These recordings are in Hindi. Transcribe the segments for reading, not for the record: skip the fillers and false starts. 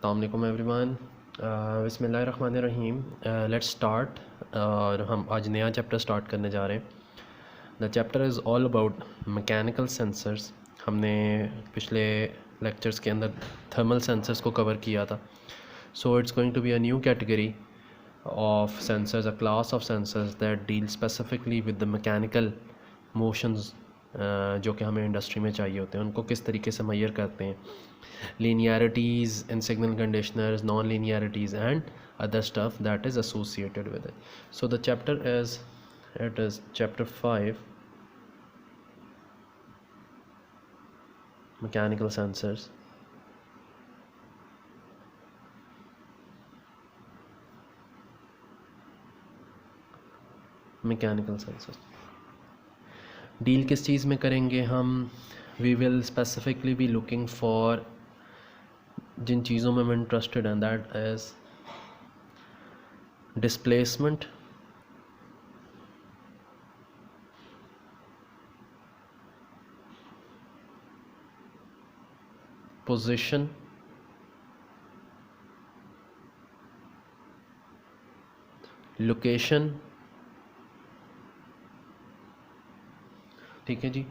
अस्सलाम वालेकुम एवरीवन। बिस्मिल्लाहिर्रहमानिर्रहीम। Let's start. और हम आज नया चैप्टर स्टार्ट करने जा रहे हैं। The chapter is all about mechanical sensors. हमने पिछले लेक्चर्स के अंदर थर्मल सेंसर्स को कवर किया था। So it's going to be a new category of sensors, a class of sensors that deal specifically with the mechanical motions जो कि हमें इंडस्ट्री में चाहिए होते हैं, उनको किस तरीके से मेजर करते हैं, linearities in signal conditioners, non-linearities and other stuff that is associated with it. So the chapter is, it is chapter 5, mechanical sensors. Mechanical sensors deal किस चीज़ में करेंगे हम? We will specifically be looking for जिन चीज़ों में मैं इंटरेस्टेड हैं, that is displacement, position, location. ठीक है जी।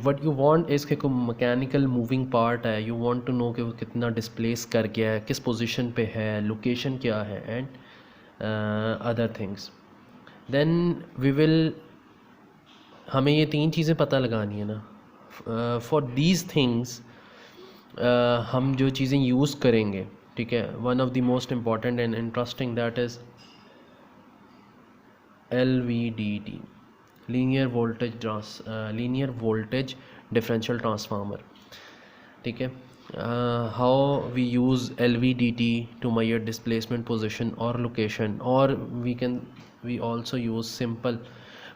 वट यू वांट इज़ कि कोई मैकेनिकल मूविंग पार्ट है, यू वांट टू नो कि वो कितना डिस्प्लेस कर गया है, किस पोजीशन पे है, लोकेशन क्या है, and other things. Then we will, हमें ये तीन चीज़ें पता लगानी है ना। फॉर दीज थिंग्स हम जो चीज़ें यूज़ करेंगे, ठीक है, one of the most important and interesting that is LVDT, linear voltage differential transformer. ठीक है, how we use LVDT to measure displacement, position और लोकेशन, और we also use simple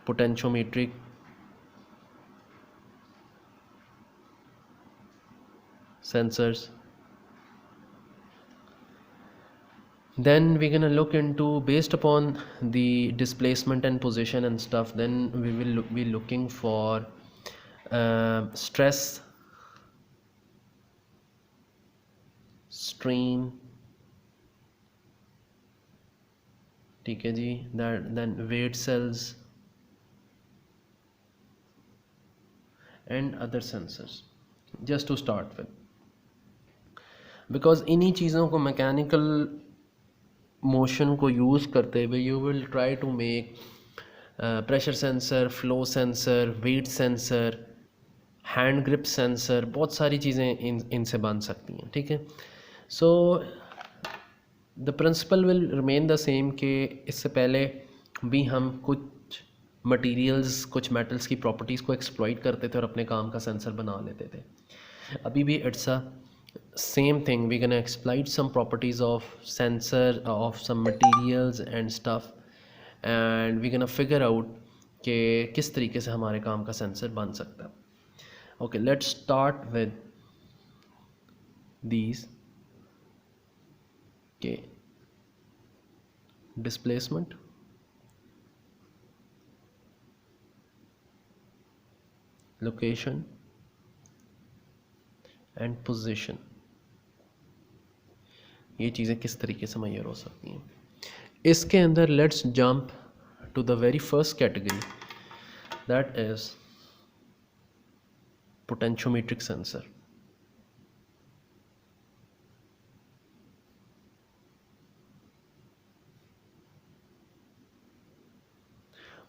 potentiometric sensors. Then we're gonna look into, based upon the displacement and position and stuff, then we will be looking for stress, strain, ठीक है जी, then weight cells and other sensors, just to start with, because इन्हीं चीज़ों को मैकेनिकल मोशन को यूज़ करते हुए you will try to make pressure sensor, flow sensor, weight sensor, hand grip sensor, बहुत सारी चीज़ें इनसे बन सकती हैं। ठीक है, so the principle will remain the same कि इससे पहले भी हम कुछ मटेरियल्स, कुछ मेटल्स की प्रॉपर्टीज़ को एक्सप्लॉइट करते थे और अपने काम का सेंसर बना लेते थे। अभी भी it's a same thing, we're gonna exploit some properties of sensor, of some materials and stuff, and we're gonna figure out कि किस तरीके से हमारे काम का सेंसर बन सकता है। Okay, let's start with these के डिस्प्लेसमेंट, लोकेशन एंड पोजीशन, ये चीज़ें किस तरीके से मेजर हो सकती हैं। इसके अंदर let's jump to the very first category, that is potentiometric sensor.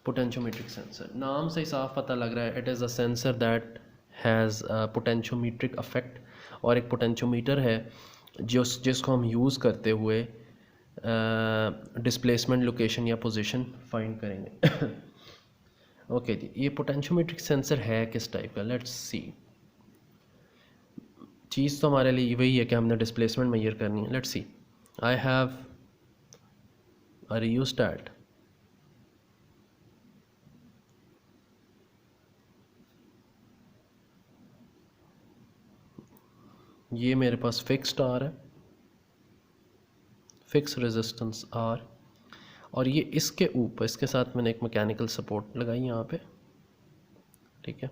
Potentiometric sensor, नाम से ही साफ पता लग रहा है, it is a sensor that has potentiometric effect, और एक पोटेंशियोमीटर है जिसको हम यूज़ करते हुए डिस्प्लेसमेंट, लोकेशन या पोजीशन फाइंड करेंगे। ओके जी, ये पोटेंशियोमेट्रिक सेंसर है किस टाइप का, लेट्स सी। चीज़ तो हमारे लिए वही है कि हमने डिस्प्लेसमेंट मेजर करनी है। Let's see, I have a rheostat, ये मेरे पास फिक्स्ड आर है, फिक्स रेजिस्टेंस आर, और ये इसके ऊपर, इसके साथ मैंने एक मैकेनिकल सपोर्ट लगाई यहाँ पे। ठीक है,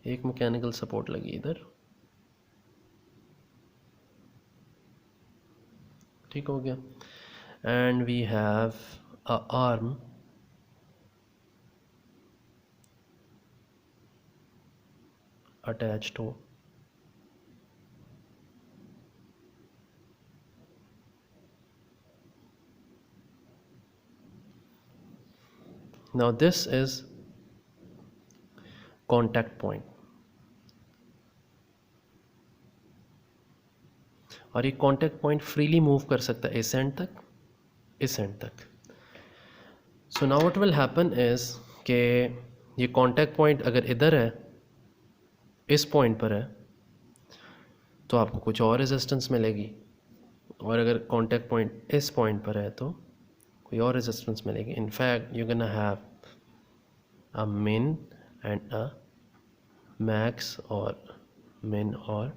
एक मैकेनिकल सपोर्ट लगी इधर, ठीक हो गया. And we have a arm attached to now this is contact point और ये कांटेक्ट पॉइंट फ्रीली मूव कर सकता है इस एंड तक, इस एंड तक. सो now what will happen is कि ये कांटेक्ट पॉइंट अगर इधर है, इस पॉइंट पर है, तो आपको कुछ और रेजिस्टेंस मिलेगी, और अगर कांटेक्ट पॉइंट इस पॉइंट पर है तो कोई और रेजिस्टेंस मिलेगी. इनफैक्ट यू कैन हैव अ मिन एंड अ मैक्स और मिन और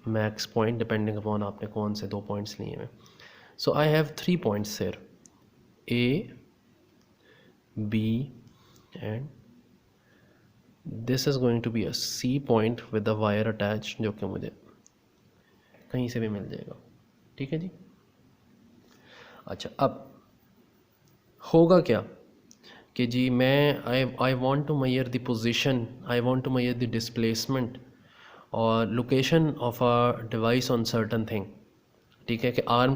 मैक्स पॉइंट डिपेंडिंग अपॉन आपने कौन से दो पॉइंट्स लिए हैं. So I have 3 points here, A B and this is going to be a C point with a wire attach, जो कि मुझे कहीं से भी मिल जाएगा. ठीक है जी. अच्छा, अब होगा क्या कि जी मैं I want to measure the position, I want to measure the displacement और location of a device on certain thing. ठीक है, कि आर्म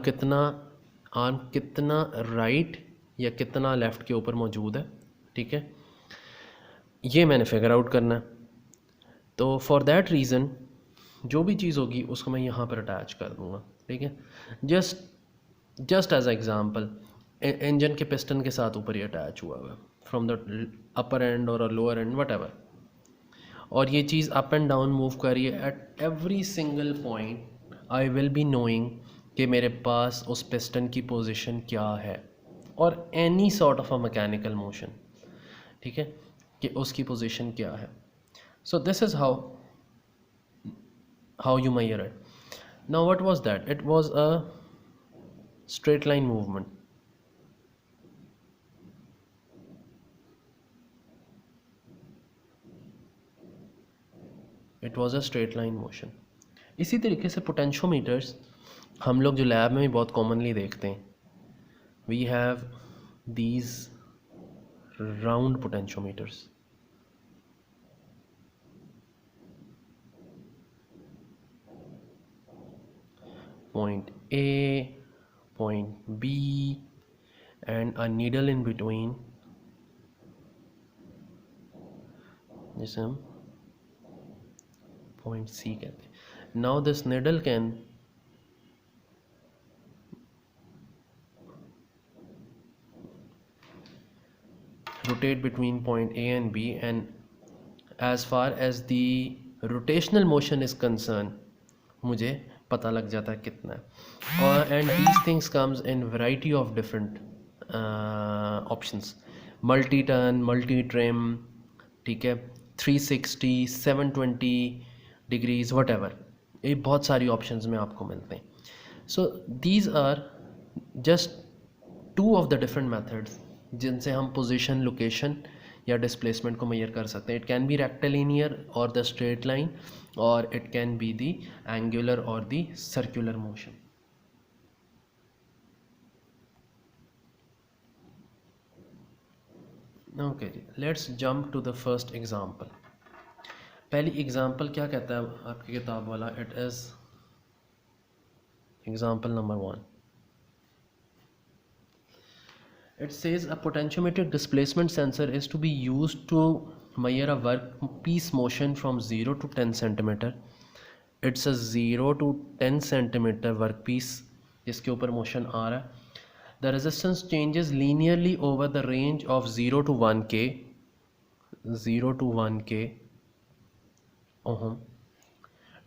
कितना राइट या कितना लेफ़्ट के ऊपर मौजूद है. ठीक है, ये मैंने फिगर आउट करना है. तो फॉर देट रीज़न जो भी चीज़ होगी उसको मैं यहाँ पर अटैच कर दूँगा. ठीक है, जस्ट एज एग्ज़ाम्पल इंजन के पिस्टन के साथ ऊपर ही अटैच हुआ हुआ फ्रॉम द अपर एंड और लोअर एंड वट एवर, और ये चीज़ अप एंड डाउन मूव कर रही है. At every single point I will be knowing कि मेरे पास उस पिस्टन की पोजीशन क्या है, और any sort of a mechanical motion. ठीक है, कि उसकी पोजीशन क्या है. So this is how you measure it. Now what was that? It was a straight line movement. It was a straight line motion. इसी तरीके से पोटेंशियोमीटर्स हम लोग जो लैब में भी बहुत कॉमनली देखते हैं, we have these round potentiometers. Point A, point B and a needle in between, जिसे हम point C कहते हैं. Now this needle can rotate between point A and B, and as far as the rotational motion is concerned मुझे पता लग जाता है कितना है. और and these things comes in variety of different options, multi turn, multi trim. ठीक है, 360, 720 डिग्रीज, वट एवर, ये बहुत सारी ऑप्शंस में आपको मिलते हैं. So these are just 2 of the different methods जिनसे हम पोजीशन, लोकेशन या डिस्प्लेसमेंट को मेजर कर सकते हैं. इट कैन बी रेक्टिलिनियर और द स्ट्रेट लाइन, और it can be the angular और द सर्कुलर मोशन. ओके जी, let's jump to the first example. पहली एग्जांपल क्या कहता है आपकी किताब वाला? It is example number 1. It says a potentiometric displacement sensor is to be used to measure a workpiece motion from 0 to 10 centimeter. It's a 0 to 10 centimeter workpiece जिसके ऊपर मोशन आ रहा है. The resistance changes linearly over the range of 0 to 1K, 0 to 1K ohm.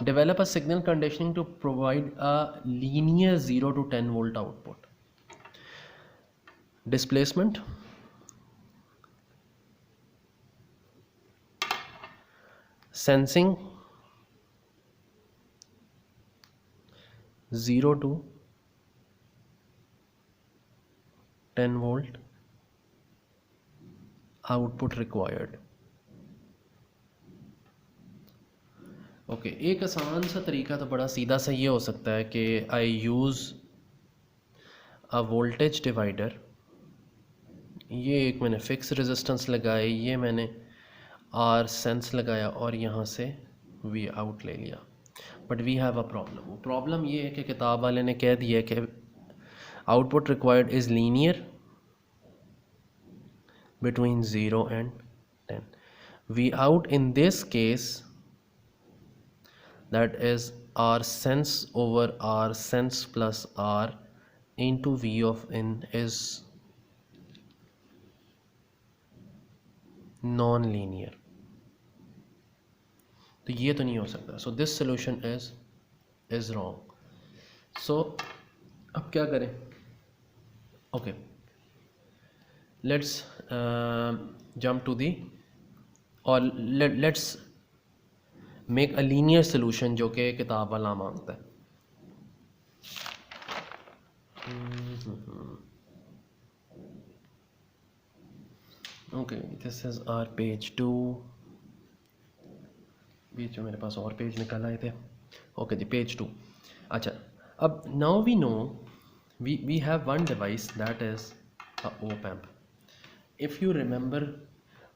Develop a signal conditioning to provide a linear 0 to 10 volt output. Displacement, sensing 0 to 10 volt, output required. Okay, एक आसान सा तरीका तो बड़ा सीधा सा ये हो सकता है कि आई यूज़ अ वोल्टेज डिवाइडर, ये एक मैंने फिक्स रेजिस्टेंस लगाई, ये मैंने आर सेंस लगाया और यहाँ से वी आउट ले लिया। But we have a problem. Problem ये है कि किताब वाले ने कह दिया कि output required is linear between 0 and 10. V out in this case, that is R sense over R sense plus R into V of n is non-linear. तो ये तो नहीं हो सकता. So this solution is wrong. So अब क्या करें? Okay, let's jump to the, or let's make a linear solution जो कि किताब वाला मांगता है. Okay, this is our page 2. बीच में मेरे पास और पेज निकल आए थे. ओके जी, पेज 2. अच्छा, अब now we know we have one device that is a op amp. If you remember,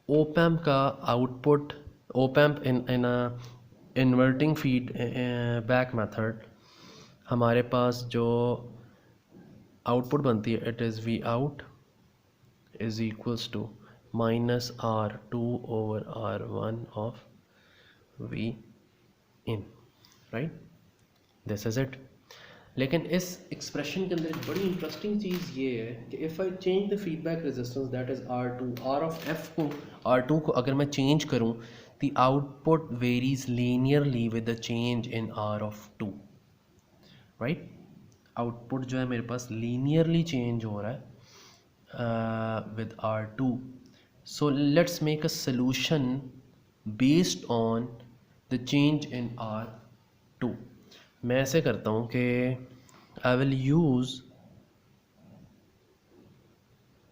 op amp का output, op amp in a inverting feedback method, हमारे पास जो आउटपुट बनती है, it is V out is equals to minus R2 over R1 of V in, right? This is it. लेकिन इस एक्सप्रेशन के अंदर एक बड़ी इंटरेस्टिंग चीज़ ये है कि if I change the feedback resistance that is R2, R of F को, R2 को अगर मैं चेंज करूँ, the output varies linearly with the change in R of 2, right? Output जो है मेरे पास लीनियरली चेंज हो रहा है with R2. So let's make a solution based on the change in R2. मैं ऐसे करता हूँ कि I will use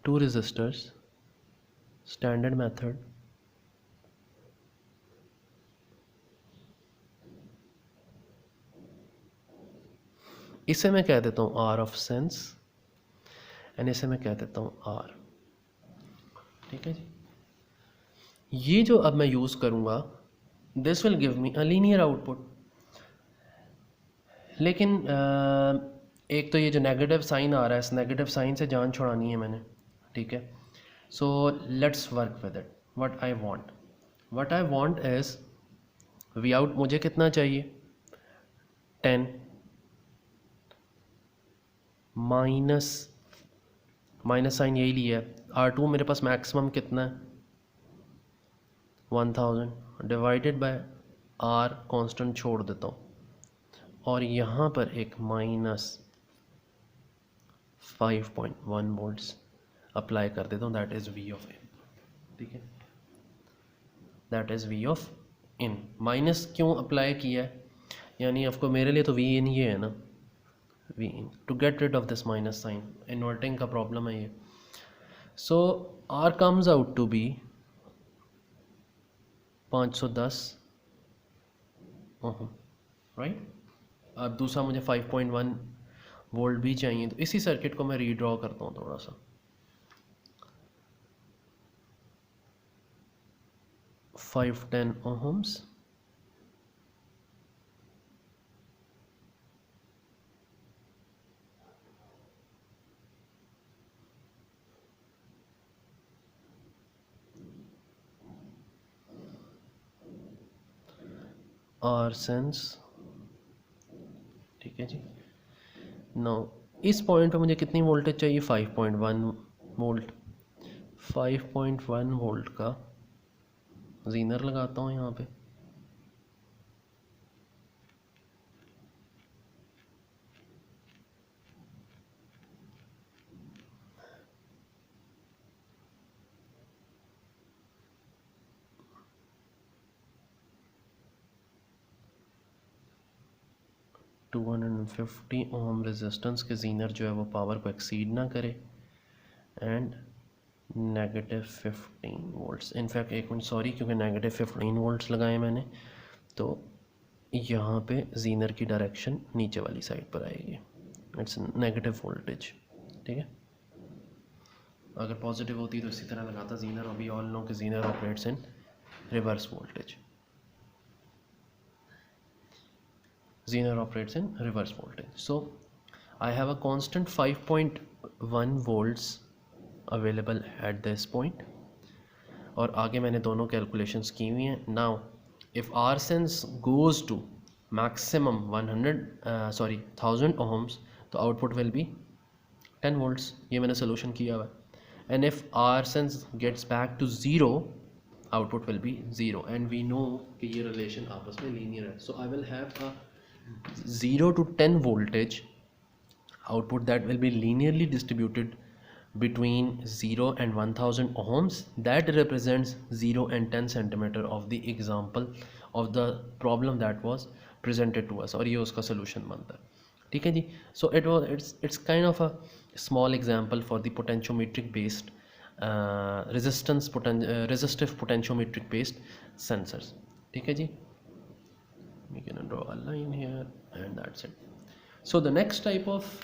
2 resistors, standard method. इसे मैं कह देता हूँ R of sense एंड इसे मैं कह देता हूँ R. ठीक है जी. ये जो अब मैं यूज़ करूँगा, this will give me a linear output. लेकिन एक तो ये जो नेगेटिव साइन आ रहा है, इस नेगेटिव साइन से जान छुड़ानी है मैंने. ठीक है. So let's work with it. What I want is V out मुझे कितना चाहिए, 10 माइनस साइन यही लिया है. R2 मेरे पास मैक्सिमम कितना है, 1000 डिवाइडेड बाय R कांस्टेंट छोड़ देता हूँ और यहाँ पर एक माइनस 5.1 वोल्ट्स अप्लाई कर देता हूँ. दैट इज़ V ऑफ इन. ठीक है, that is V of in. Minus क्यों अप्लाई किया है, यानी आपको मेरे लिए तो V इन ये है ना, V in, to get rid of this minus sign. Inverting का प्रॉब्लम है ये. So R comes out to be 510 ohm, right. अब दूसरा मुझे 5.1 वोल्ट भी चाहिए, तो इसी सर्किट को मैं रीड्रॉ करता हूँ थोड़ा सा. 510 ओहम्स R सेंस. ठीक है जी. नाउ इस पॉइंट पे मुझे कितनी वोल्टेज चाहिए, 5.1 वोल्ट. 5.1 वोल्ट का जीनर लगाता हूँ यहाँ पे. टू 250 ओम रेजिस्टेंस के जीनर जो है वो पावर को एक्सीड ना करे, एंड -15 वोल्ट्स. इनफैक्ट एक मिनट, सॉरी, क्योंकि -15 वोल्ट्स लगाए मैंने, तो यहाँ पे जीनर की डायरेक्शन नीचे वाली साइड पर आएगी. It's negative voltage. ठीक है, अगर पॉजिटिव होती तो इसी तरह लगाता जीनर, अभी ऑल नो कि Zener operates in reverse voltage, Zener operates in reverse voltage. So I have a constant 5.1 volts available at this point, और आगे मैंने दोनों कैलकुलेशंस की हुई हैं. Now if R sense goes to maximum 1000 ohms, तो आउटपुट विल बी 10 volts. ये मैंने सोल्यूशन किया हुआ है. And if R sense gets back to zero, output will be zero. And we know कि ये रिलेशन आपस में लीनियर है. So I will have a 0 to 10 voltage output that will be linearly distributed between 0 and 1000 ohms. That represents 0 and 10 centimeter of the example of the problem that was presented to us, और ये उसका solution बनता है. ठीक है जी. So it's kind of a small example for the potentiometric based resistive potentiometric based sensors. ठीक है जी. We can draw a line here and that's it. So the next type of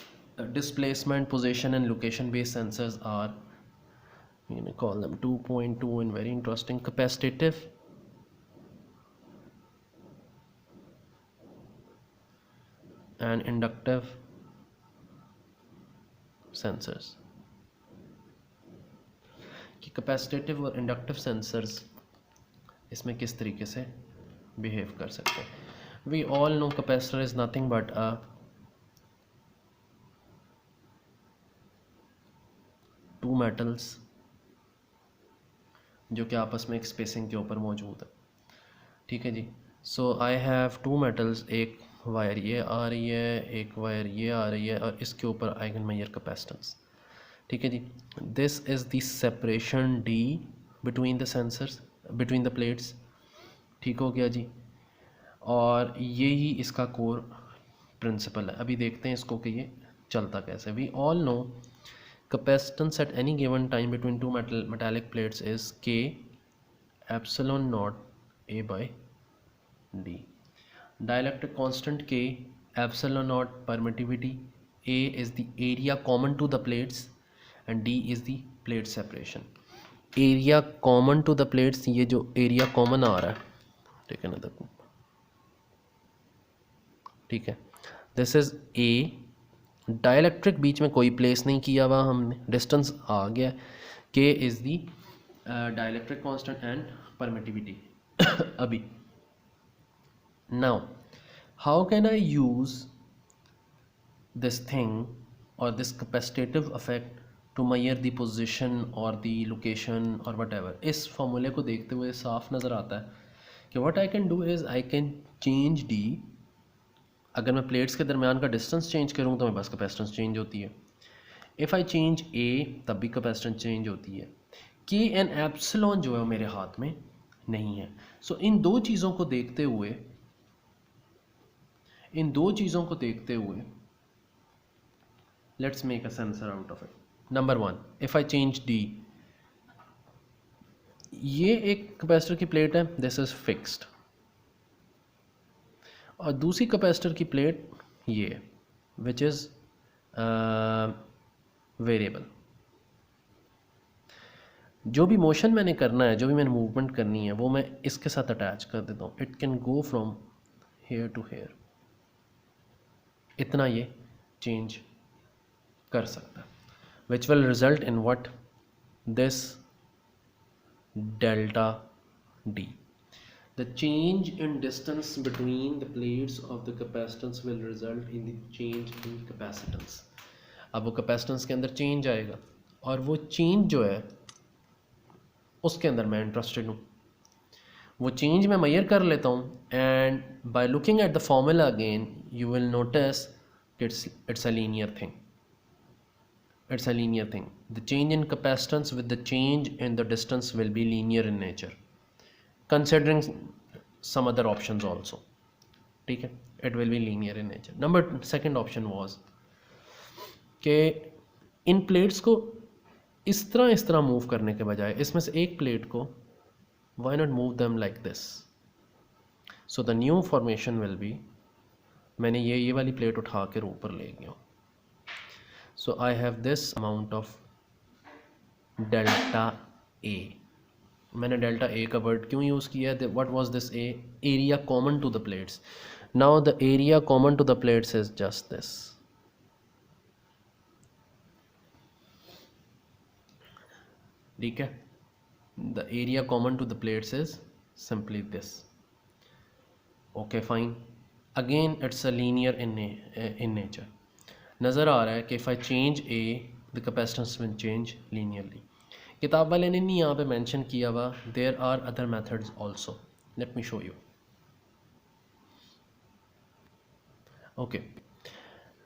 displacement, position and location based sensors are, we're going to call them 2.2 and very interesting, capacitive and inductive sensors. कि capacitive और inductive sensors इसमें किस तरीके से behave कर सकते हैं. We all know capacitor is nothing but a two metals जो कि आपस में एक स्पेसिंग के ऊपर मौजूद है. ठीक है जी. सो आई हैव टू मेटल्स, एक वायर ये आ रही है, एक वायर ये आ रही है, और इसके ऊपर आई कैन मेजर कैपेसिटेंस. ठीक है जी. This is the separation D between the sensors, between the plates. ठीक हो गया जी. और यही इसका कोर प्रिंसिपल है. अभी देखते हैं इसको कि ये चलता कैसे. We all know capacitance at any given time between two metallic plates is K epsilon naught A by D. Dielectric constant K, epsilon naught permittivity, A is the area common to the plates and D is the plate separation. Area common to the plates, ये जो area common आ रहा है, take another group. ठीक है. This is A. डायलैक्ट्रिक बीच में कोई प्लेस नहीं किया हुआ हमने, डिस्टेंस आ गया. K is the dielectric constant and permittivity. अभी now how can I use this thing और this capacitative affect to measure the position और द लोकेशन और वट एवर. इस फॉर्मूले को देखते हुए साफ नज़र आता है कि what I can do is I can change D. अगर मैं प्लेट्स के दरमियान का डिस्टेंस चेंज करूँ तो मेरे पास कैपेसिटेंस चेंज होती है. इफ़ आई चेंज ए तब भी कैपेसिटेंस चेंज होती है. के एंड एप्सिलॉन जो है मेरे हाथ में नहीं है. सो इन दो चीज़ों को देखते हुए let's make a sensor out of it. Number one, if I change D, ये एक कैपेसिटर की प्लेट है, दिस इज फिक्स्ड, और दूसरी कैपेसिटर की प्लेट ये विच इज़ वेरिएबल. जो भी मोशन मैंने करना है, जो भी मैंने मूवमेंट करनी है, वो मैं इसके साथ अटैच कर देता हूँ. It can go from here to here. इतना ये चेंज कर सकता है, which will result in what, this delta D. The change in distance between the plates of the capacitance will result in the change in capacitance. अब वो capacitance के अंदर change आएगा, और वो change जो है उसके अंदर मैं इंटरेस्टेड हूँ. वो चेंज मैं मेजर कर लेता हूँ, and by looking at the formula again you will notice it's a linear thing. It's a linear thing. The change in capacitance with the change in the distance will be linear in nature, considering some other options also. ठीक है, it will be linear in nature. Second option was कि इन प्लेट्स को इस तरह मूव करने के बजाय इसमें से एक प्लेट को why not move them like this. So the new formation will be, मैंने ये वाली प्लेट उठा कर ऊपर ले गया. So I have this amount of delta A. मैंने डेल्टा ए का वर्ड क्यों यूज़ किया है? What was this A? Area common to the plates. Now the area common to the plates is just this. ठीक है, the area common to the plates is simply this. Okay fine. Again it's a linear in nature. नज़र आ रहा है कि if I change A the capacitance will change linearly. किताब वाले ने नहीं यहाँ पे मेंशन किया हुआ. There are other methods also. Let me show you. Okay,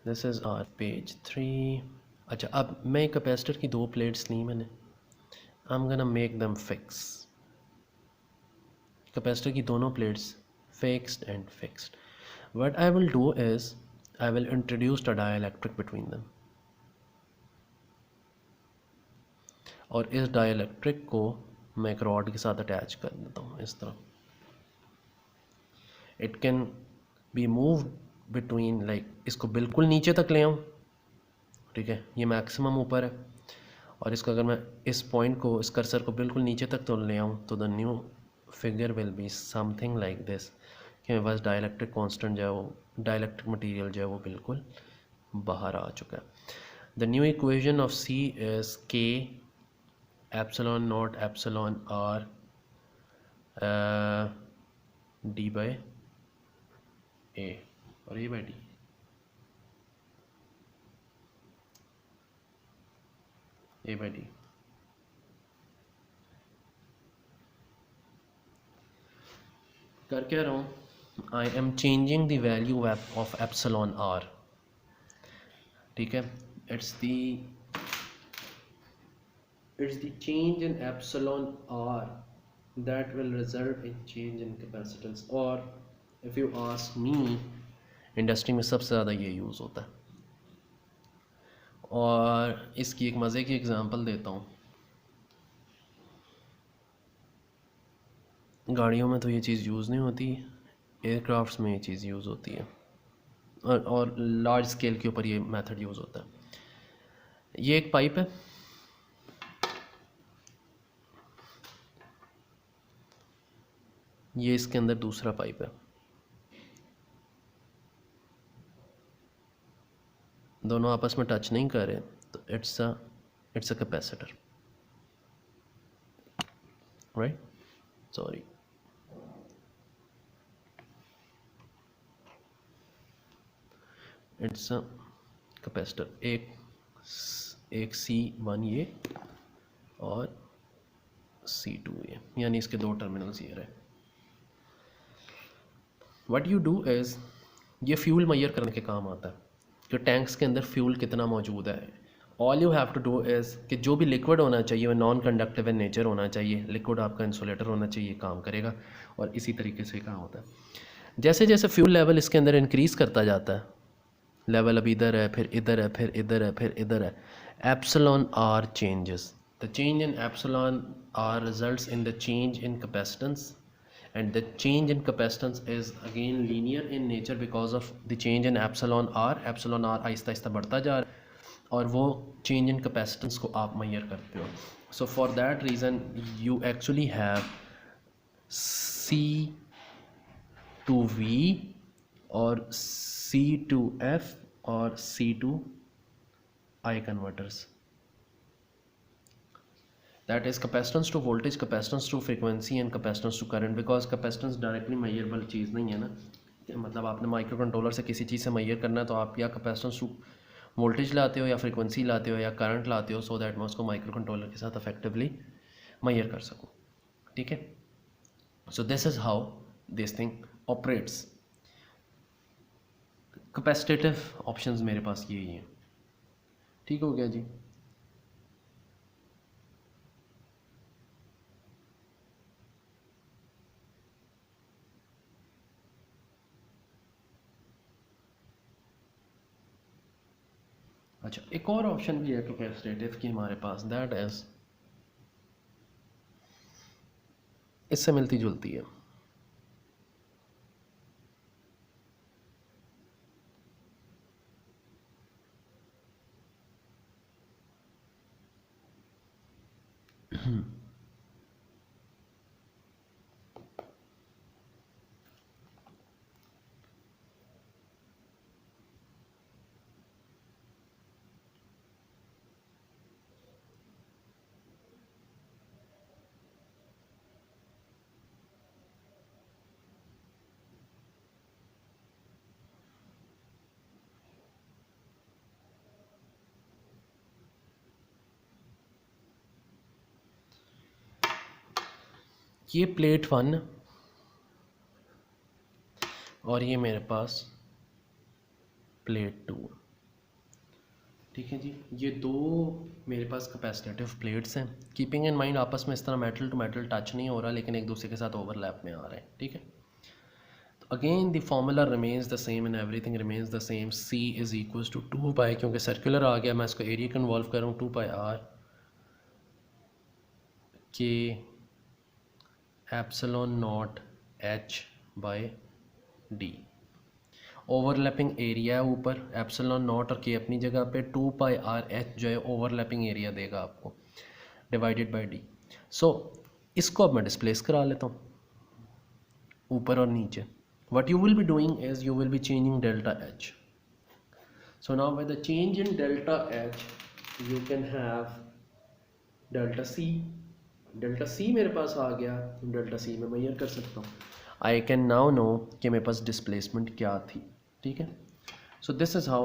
this is our page 3. अच्छा, अब मैं कैपेसिटर की दो प्लेट्स ली मैंने. आई am gonna make them fix. Capacitor की दोनों plates fixed and fixed. What I will do is I will introduce a dielectric between them. और इस डाइलेक्ट्रिक को मैं एक रॉड के साथ अटैच कर देता हूँ इस तरह. It can B move between like, इसको बिल्कुल नीचे तक ले आऊँ. ठीक है, ये मैक्सिमम ऊपर है. और इसको अगर मैं इस पॉइंट को, इस कर्सर को बिल्कुल नीचे तक तो ले आऊँ, तो the new figure will be something like this. कि मेरे पास डाइलेक्ट्रिक कांस्टेंट जो है वो, डाइलेक्ट्रिक मटेरियल जो है वो बिल्कुल बाहर आ चुका है. The new equation of C is K epsilon naught epsilon R D by A और A by D. A by D. कर क्या रहा हूँ? I am changing the value of epsilon r. ठीक है, it's the change in epsilon r that will result in change in capacitance. और if you ask me, industry में सबसे ज़्यादा ये यूज़ होता है. और इसकी एक मज़े की एग्जांपल देता हूँ. गाड़ियों में तो ये चीज़ यूज़ नहीं होती, एयरक्राफ्ट्स में ये चीज़ यूज़ होती है. और लार्ज स्केल के ऊपर ये मेथड यूज़ होता है. ये एक पाइप है. ये इसके अंदर दूसरा पाइप है. दोनों आपस में टच नहीं कर रहे, तो it's a capacitor, right? Sorry, it's a capacitor. एक C1 ये और C2 ये, यानी इसके दो टर्मिनल्स ये रहे. व्हाट यू डू इज़, ये फ्यूल मैयर करने के काम आता है कि टैंक्स के अंदर फ्यूल कितना मौजूद है. All you have to do is कि जो भी लिक्विड होना चाहिए वो नॉन कंडक्टिव इन नेचर होना चाहिए. लिक्विड आपका इंसुलेटर होना चाहिए, काम करेगा. और इसी तरीके से काम होता है. जैसे जैसे फ्यूल लेवल इसके अंदर इंक्रीज़ करता जाता है, लेवल अब इधर है, फिर इधर है, फिर इधर है, फिर इधर है, epsilon R changes. The change in epsilon R results in the change in capacitance. And the change in capacitance is again linear in nature because of the change in epsilon r. epsilon r Aahista Aahista बढ़ता जा रहा है और वो change in capacitance को आप measure करते हो. So for that reason you actually have C to V और C to F और C to I converters. That is capacitance to voltage, capacitance to frequency and capacitance to current. Because capacitance directly measurable चीज़ नहीं है ना. मतलब आपने माइक्रो कंट्रोलर से किसी चीज़ से measure करना है तो आप या capacitance to voltage लाते हो या frequency लाते हो या current लाते हो, so that मैं उसको माइक्रो कंट्रोलर के साथ effectively measure कर सकूँ. ठीक है, so this is how this thing operates. Capacitive options मेरे पास यही हैं. ठीक हो गया जी. अच्छा, एक और ऑप्शन भी है कैपेसिटिव की हमारे पास, दैट इज इससे मिलती जुलती है. ये प्लेट 1 और ये मेरे पास प्लेट 2, ठीक है जी। ये दो मेरे पास कैपेसिटेटिव प्लेट्स हैं। कीपिंग इन माइंड आपस में इस तरह मेटल टू मेटल टच नहीं हो रहा, लेकिन एक दूसरे के साथ ओवरलैप में आ रहे हैं, ठीक है। तो again the formula remains the same and everything remains the same. C is equals to 2 pi, क्योंकि सर्कुलर आ गया, मैं इसको एरिया कन्वॉल्व कर रहा हूँ, 2 पाई R के epsilon naught H by D। Overlapping area है ऊपर, एप्सिलॉन नॉट और के अपनी जगह पे, 2 पाई R H जो है ओवरलैपिंग एरिया देगा आपको, डिवाइडेड बाय D। सो इसको अब मैं डिस्प्लेस करा लेता हूँ ऊपर और नीचे। what you will be doing is you will be changing delta H. So now with the change in delta H you can have delta C. delta C मेरे पास आ गया, delta C मैं मेजर कर सकता हूँ। I can now know कि मेरे पास डिस्प्लेसमेंट क्या थी, ठीक है। So this is how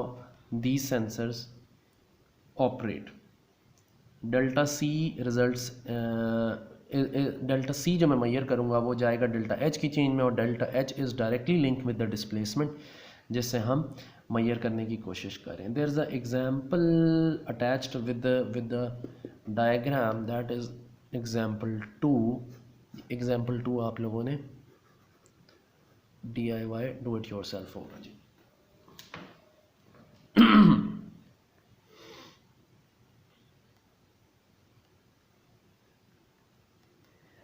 these sensors operate. Delta C results, delta C जो मैं मेजर करूँगा वो जाएगा डेल्टा H की चेंज में, और delta H is directly linked with the displacement जिससे हम मेजर करने की कोशिश करें। There is a example attached with the diagram, that is example 2। Example 2 आप लोगों ने DIY डू इट योरसेल्फ होगा जी।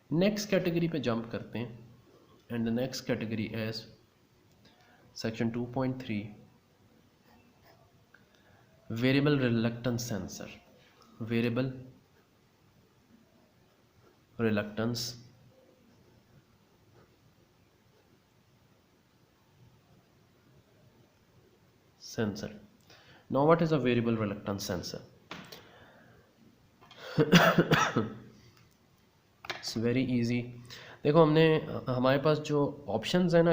नेक्स्ट कैटेगरी पे जंप करते हैं, and the next category is section 2.3 variable reluctance sensor. Variable reluctance sensor. Now what is a variable reluctance sensor? It's very easy. देखो हमने, हमारे पास जो ऑप्शंस है ना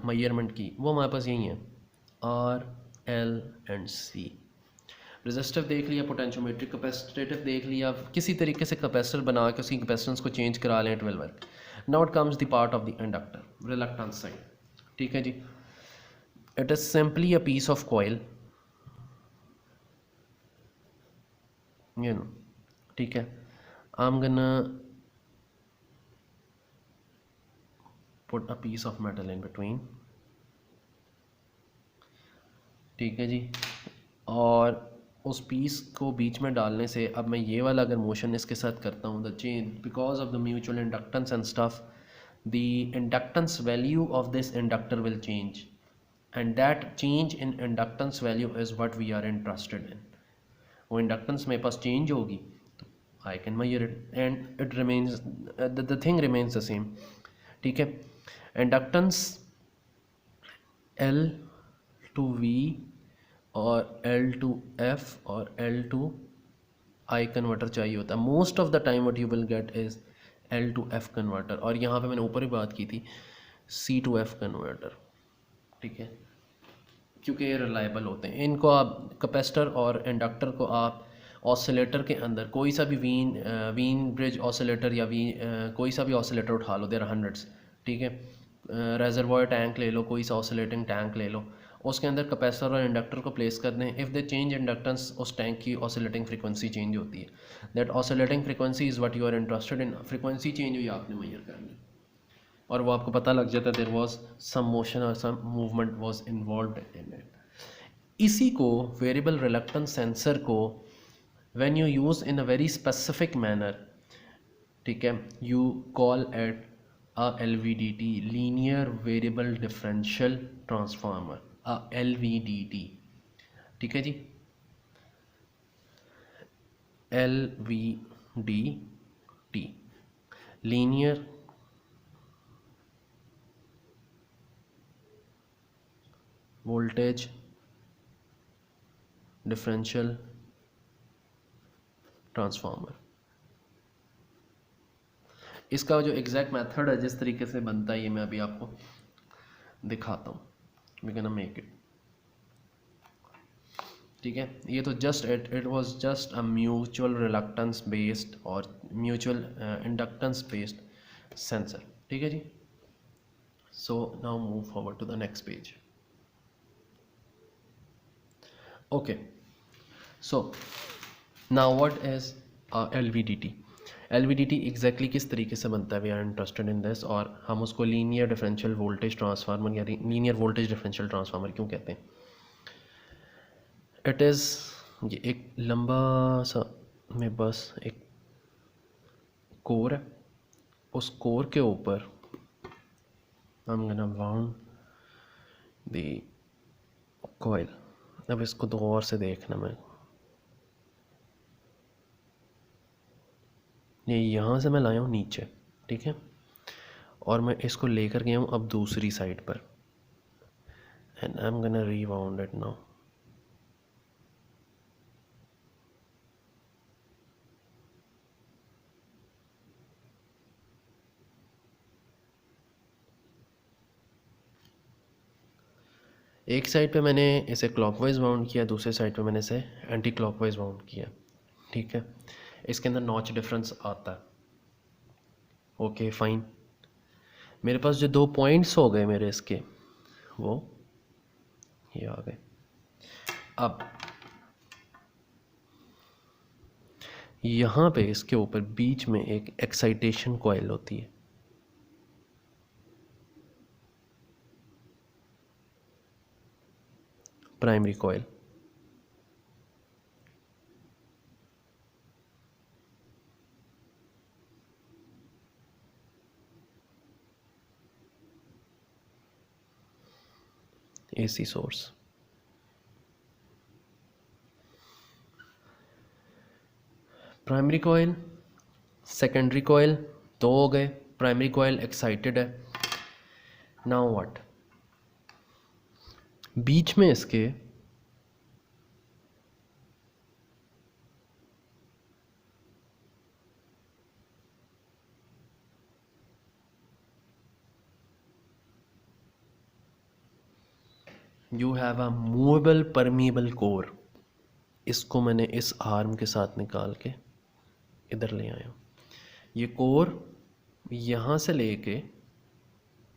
मेजरमेंट की, वो हमारे पास यही हैं, R, L and C। Resistive देख लिया, पोटेंशियोमीट्रिक कैपेसिटेटिव देख लिया, किसी तरीके से कैपेसिटर बना के उसकी कैपेसिटेंस को चेंज करा लें, 12 work. Now it comes the part of the inductor, reluctance side, ठीक है जी। It is simply a piece of coil, you know, ठीक है। I'm gonna put a piece of metal in between, ठीक है जी। और उस पीस को बीच में डालने से अब मैं ये वाला अगर मोशन इसके साथ करता हूँ, the change because of the mutual inductance and stuff, the inductance value of this inductor will change, and that change in inductance value is what we are interested in. वो इंडक्टेंस मेरे पास चेंज होगी तो I can measure it, and it remains, the thing remains the same, ठीक है। इंडक्टेंस L टू V और L टू F और L टू I कन्वर्टर चाहिए होता है। Most of the time what you will get is L to F converter, और यहाँ पे मैंने ऊपर ही बात की थी C टू F कन्वर्टर, ठीक है, क्योंकि ये रिलायबल होते हैं। इनको आप कैपेसिटर और इंडक्टर को आप ऑसिलेटर के अंदर कोई सा भी वीन ब्रिज ऑसिलेटर या कोई सा भी ऑसिलेटर उठा लो, देयर आर हंड्रेड्स, ठीक है। रेजर्वॉयर टैंक ले लो, कोई सा ऑसिलेटिंग टैंक ले लो, उसके अंदर कैपेसिटर और इंडक्टर को प्लेस कर दें। इफ़ दे चेंज इंडक्टेंस, उस टैंक की ऑसिलेटिंग फ्रीक्वेंसी चेंज होती है। That oscillating frequency is what you are interested in. Frequency change हुई आपने मेजर करनी, और वो आपको पता लग जाता है देयर वाज सम मोशन और some movement was involved in it. इसी को वेरिएबल रिलक्टेंस सेंसर को when you use in a very specific manner, ठीक है, you call it a LVDT, linear variable differential transformer, a LVDT, ठीक है जी, LV D T, linear voltage differential transformer. इसका जो एग्जैक्ट मेथड है, जिस तरीके से बनता है, ये मैं अभी आपको दिखाता हूँ। वी कैन मेक इट, ठीक है। ये तो just it was just a mutual reluctance based और म्यूचुअल इंडक्टेंस बेस्ड सेंसर, ठीक है जी। So now move forward to the next page. Okay, so now what is LVDT। LVDT exactly किस तरीके से बनता है, we are interested in this, और हम उसको लीनियर डिफरेंशियल वोल्टेज ट्रांसफार्मर या लीनियर वोल्टेज डिफरेंशियल ट्रांसफार्मर क्यों कहते हैं। इट इज़, ये एक लंबा सा में बस एक कोर है, उस कोर के ऊपर I'm gonna wound the coil। अब इसको तो और से देखना, मैं ये यहाँ से मैं लाया हूँ नीचे, ठीक है, और मैं इसको लेकर गया हूँ अब दूसरी साइड पर, and I am gonna rewound it now. एक साइड पे मैंने इसे क्लॉकवाइज वाउंड किया, दूसरे साइड पे मैंने इसे एंटी क्लॉकवाइज वाउंड किया, ठीक है। इसके अंदर नॉच डिफरेंस आता है, ओके फाइन। मेरे पास जो 2 पॉइंट्स हो गए मेरे इसके, वो ये आ गए। अब यहाँ पे इसके ऊपर बीच में एक एक्साइटेशन कॉइल होती है, primary coil. AC source, primary coil, secondary coil, 2 हो गए। प्राइमरी कॉइल एक्साइटेड है। नाउ व्हाट, बीच में इसके you have a movable permeable core. इसको मैंने इस आर्म के साथ निकाल के इधर ले आया हूँ। ये कोर यहाँ से लेके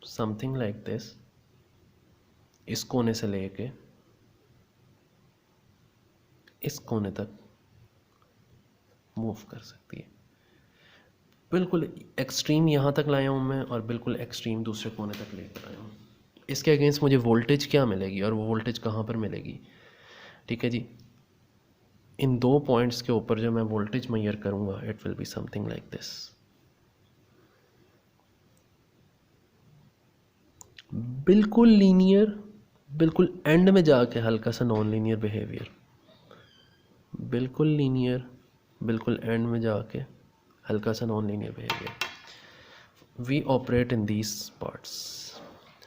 समथिंग लाइक दिस, इस कोने से लेके इस कोने तक मूव कर सकती है। बिल्कुल एक्सट्रीम यहाँ तक लाया हूँ मैं, और बिल्कुल एक्सट्रीम दूसरे कोने तक लेकर आया हूँ। इसके अगेंस्ट मुझे वोल्टेज क्या मिलेगी, और वो वोल्टेज कहाँ पर मिलेगी, ठीक है जी। इन 2 पॉइंट्स के ऊपर जो मैं वोल्टेज मेजर करूँगा, it will be something like this. बिल्कुल लीनियर, बिल्कुल एंड में जाके हल्का सा नॉन लीनियर बिहेवियर, बिल्कुल लीनियर, बिल्कुल एंड में जाके हल्का सा non linear behaviour. We operate in these parts,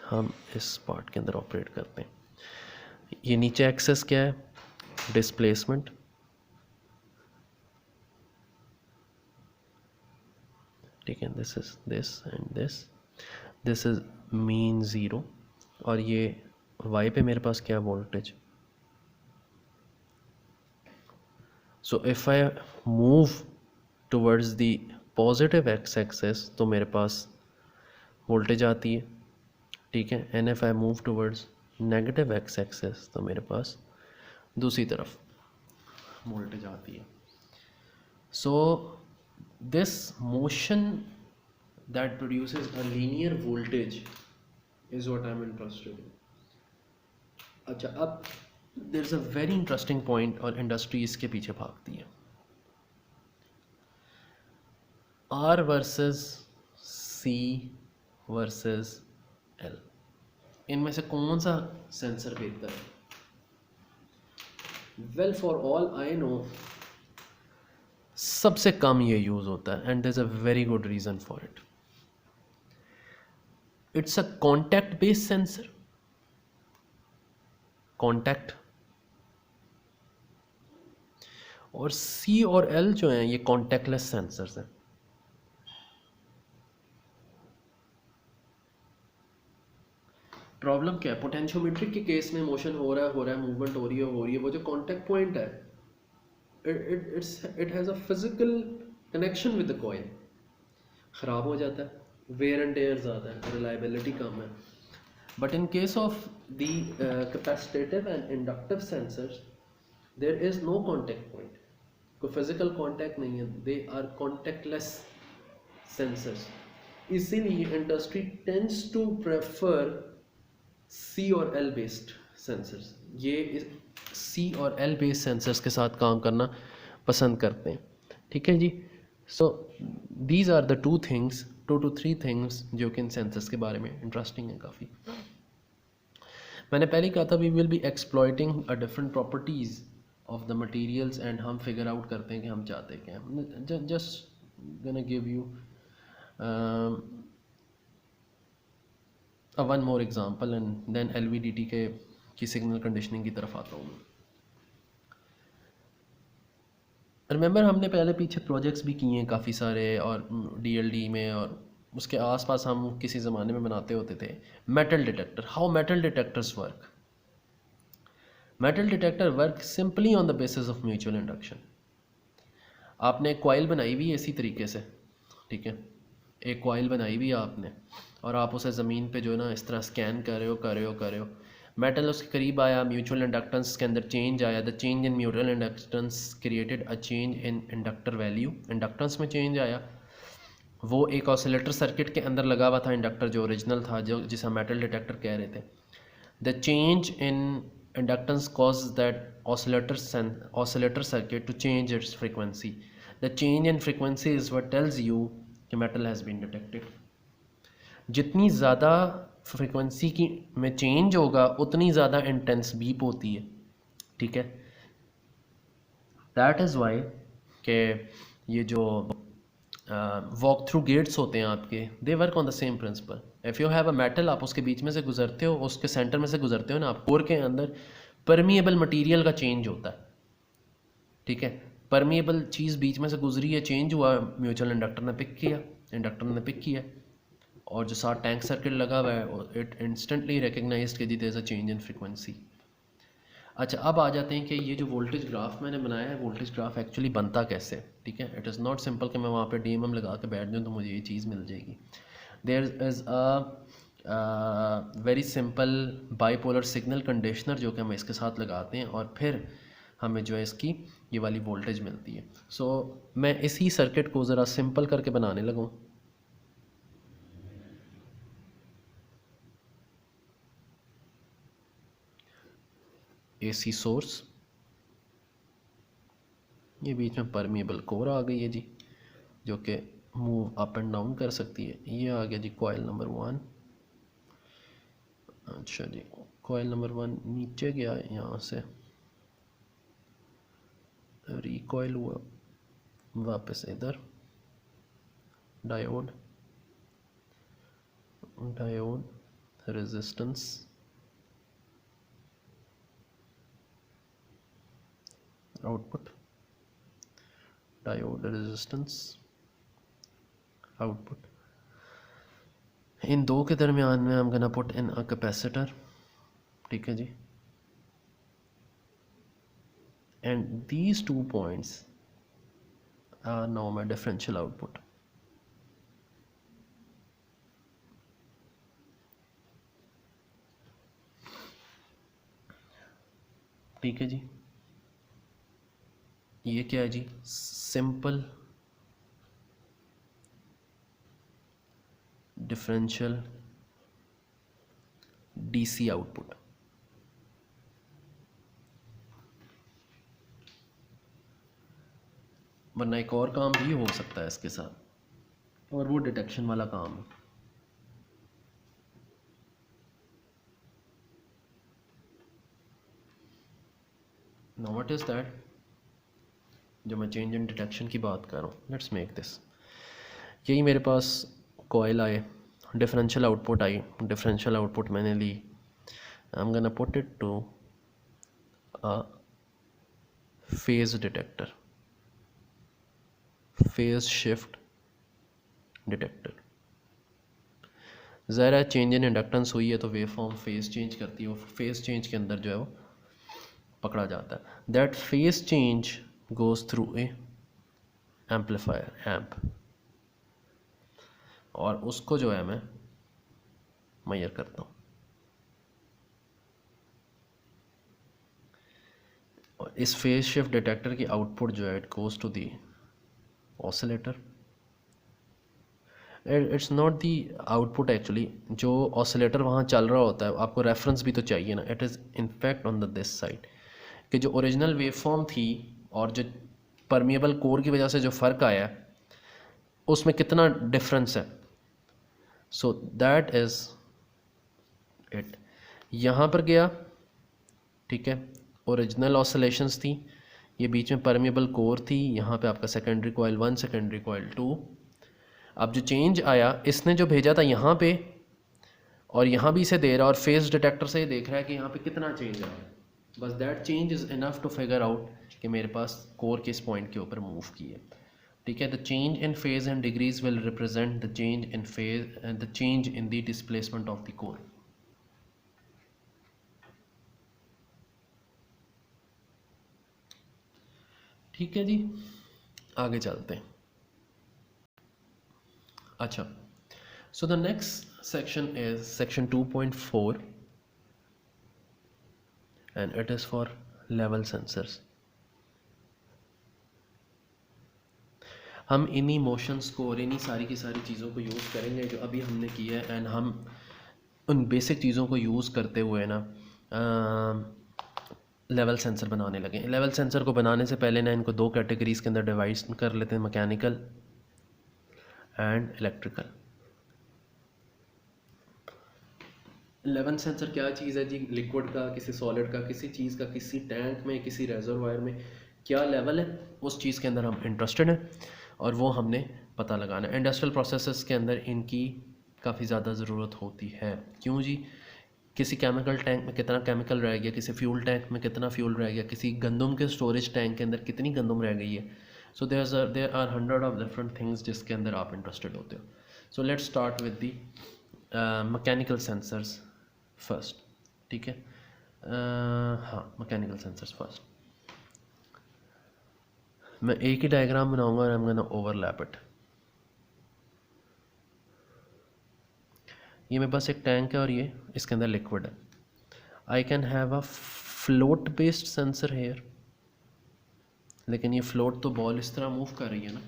हम इस पार्ट के अंदर ऑपरेट करते हैं। ये नीचे एक्सेस क्या है, डिस्प्लेसमेंट, ठीक है, this is this and this is mean 0, और ये वाई पे मेरे पास क्या voltage. So if I move towards the positive X axis तो मेरे पास वोल्टेज आती है, ठीक है, and if I move towards negative X axis तो मेरे पास दूसरी तरफ वोल्टेज आती है। So this motion that produces a linear voltage is what I'm interested in। अच्छा, अब there is a very interesting point, और इंडस्ट्री इसके पीछे भागती है। R versus C versus L, इनमें से कौन सा सेंसर बेहतर है? Well, for all I know सबसे कम ये यूज़ होता है, and there is a very good reason for it. It's a contact based sensor. Contact. और सी और एल जो हैं ये कॉन्टैक्टलेस सेंसर्स हैं. प्रॉब्लम क्या है? पोटेंशियोमीट्रिक के केस में मोशन हो रहा है, मूवमेंट हो रही है, वो जो कॉन्टैक्ट पॉइंट है, it has a physical connection with the coil. ख़राब हो जाता है, वेयर एंड टेयर ज़्यादा है, रिलायबिलिटी कम है. But in case of the capacitive and inductive sensors there is no contact point. कोई फिजिकल कॉन्टैक्ट नहीं है, दे आर कॉन्टैक्टलेस सेंसर्स. इसीलिए industry tends to prefer C और एल बेस्ड सेंसर्स. ये सी और एल बेस्ड सेंसर्स के साथ काम करना पसंद करते हैं. ठीक है जी. So these are the 2 to 3 things जो कि इन सेंसर्स के बारे में इंटरेस्टिंग है काफ़ी. मैंने पहले ही कहा था we will be exploiting a different properties of the materials and हम फिगर आउट करते हैं कि हम चाहते क्या हैं. Just gonna give you one more example and then LVDT के की सिग्नल कंडीशनिंग की तरफ आता हूँ मैं. रिमेंबर हमने पहले पीछे प्रोजेक्ट्स भी किए हैं काफ़ी सारे, और डीएलडी में और उसके आसपास हम किसी ज़माने में बनाते होते थे metal detector. How metal detectors work? Metal detector work simply on the basis of mutual induction. आपने एक कॉइल बनाई हुई है इसी तरीके से, ठीक है. एक कॉइल बनाई हुई है आपने, और आप उसे ज़मीन पे जो है ना इस तरह स्कैन कर रहे हो. मेटल उसके करीब आया, म्यूचुअल इंडक्टेंस के अंदर चेंज आया. The change in mutual inductance created a change in inductor value. Inductance में चेंज आया. वो एक ऑसिलेटर सर्किट के अंदर लगा हुआ था इंडक्टर जो ओरिजिनल था, जो जिसे हम मेटल डिटेक्टर कह रहे थे. The change in inductance causes that oscillator circuit to change its frequency. The change in frequency is what tells you कि metal has been detected. जितनी ज़्यादा फ्रिक्वेंसी की में चेंज होगा उतनी ज़्यादा इंटेंस बीप होती है. ठीक है. दैट इज़ वाई के ये जो वॉक थ्रू गेट्स होते हैं आपके, they work on the same principle. If you have a metal, आप उसके बीच में से गुजरते हो, उसके सेंटर में से गुजरते हो ना, आप कोर के अंदर परमिएबल मटेरियल का चेंज होता है. ठीक है. परमिएबल चीज़ बीच में से गुजरी है, चेंज हुआ, म्यूचुअल इंडक्टर ने पिक किया, और जो साथ टैंक सर्किट लगा हुआ है इट इंस्टेंटली रिकग्नाइज्ड कि there is a change in frequency. अच्छा, अब आ जाते हैं कि ये जो वोल्टेज ग्राफ मैंने बनाया है, वोल्टेज ग्राफ एक्चुअली बनता कैसे. ठीक है. इट इज़ नॉट सिंपल कि मैं वहाँ पे डीएमएम लगा के बैठ जाऊँ तो मुझे ये चीज़ मिल जाएगी. There is a very simple bipolar signal conditioner जो कि हम इसके साथ लगाते हैं, और फिर हमें जो है इसकी ये वाली वोल्टेज मिलती है. सो मैं इसी सर्किट को ज़रा सिंपल करके बनाने लगूँ. एसी सोर्स, ये बीच में परमिएबल कोर आ गई है जी, जो कि मूव अप एंड डाउन कर सकती है. ये आ गया जी कॉइल नंबर 1. अच्छा जी, कॉइल नंबर 1 नीचे गया, यहाँ से रिकॉइल हुआ, वापस इधर. Diode resistance, output, diode resistance, output. इन दो के दरमियान में हम गना पुट इन अ कैपेसिटर. ठीक है जी. And these 2 points are now my differential output. ठीक है जी. ये क्या है जी? Simple differential DC output. वरना एक और काम भी हो सकता है इसके साथ, और वो डिटेक्शन वाला काम है. Now what is that? जो मैं चेंज इन डिटेक्शन की बात कर रहा हूँ, लेट्स मेक दिस। यही मेरे पास कॉयल आए, डिफरेंशियल आउटपुट आई, डिफरेंशियल आउटपुट मैंने ली, I am gonna put it to a phase detector, phase shift detector. ज़रा चेंज इन इंडक्टेंस हुई है तो वेव फॉर्म फेज चेंज करती है, और फेज चेंज के अंदर जो है वो पकड़ा जाता है। That phase change goes through A amplifier, amp, और उसको जो है मैं मेजर करता हूँ। और इस फेज शिफ्ट डिटेक्टर की आउटपुट जो है it goes to the oscillator. It's not the output actually, जो ऑसिलेटर वहाँ चल रहा होता है, आपको रेफरेंस भी तो चाहिए ना। It is in fact on the this side कि जो ओरिजिनल वेव फॉर्म थी और जो परमिएबल कोर की वजह से जो फ़र्क आया है उसमें कितना डिफरेंस है। So that is it. यहाँ पर गया, ठीक है, ओरिजिनल ऑसिलेशंस थी, ये बीच में परमिएबल कोर थी, यहाँ पे आपका सेकेंडरी कॉइल 1, सेकेंडरी कॉइल 2। अब जो चेंज आया इसने जो भेजा था यहाँ पे, और यहाँ भी इसे दे रहा है, और फेज डिटेक्टर से ये देख रहा है कि यहाँ पे कितना चेंज आया। बस that change is enough to figure out कि मेरे पास कोर किस पॉइंट के ऊपर मूव की है, ठीक है। The change in phase and degrees will represent the change in phase and the change in the displacement of the core. ठीक है जी, आगे चलते हैं। अच्छा, so the next section is section 2.4 and it is for level sensors. हम इन्हीं मोशंस को और इन्हीं सारी की सारी चीज़ों को यूज़ करेंगे जो अभी हमने किया है, एंड हम उन बेसिक चीज़ों को यूज़ करते हुए ना लेवल सेंसर बनाने लगे। लेवल सेंसर को बनाने से पहले ना इनको दो कैटेगरीज़ के अंदर डिवाइड कर लेते हैं, mechanical and electrical. Level sensor क्या चीज़ है जी? लिक्विड का, किसी सॉलिड का, किसी चीज़ का, किसी टैंक में, किसी रेजरवायर में क्या लेवल है, उस चीज़ के अंदर हम इंटरेस्टेड हैं और वो हमने पता लगाना है। इंडस्ट्रियल प्रोसेसेस के अंदर इनकी काफ़ी ज़्यादा ज़रूरत होती है। क्यों जी? किसी केमिकल टैंक में कितना केमिकल रह गया, किसी फ्यूल टैंक में कितना फ्यूल रह गया, किसी गंदम के स्टोरेज टैंक के अंदर कितनी गंदम रह गई है। So there are 100 of different things जिसके अंदर आप इंटरेस्टेड होते हो। So let's start with the mechanical sensors first, ठीक है। हाँ, मैकेनिकल सेंसर्स फर्स्ट। मैं एक ही डायग्राम बनाऊंगा और आई एम गोना ओवरलैप इट। ये मेरे पास एक टैंक है और ये इसके अंदर लिक्विड है। I can have a float based sensor here, लेकिन ये फ्लोट तो बॉल इस तरह मूव कर रही है ना।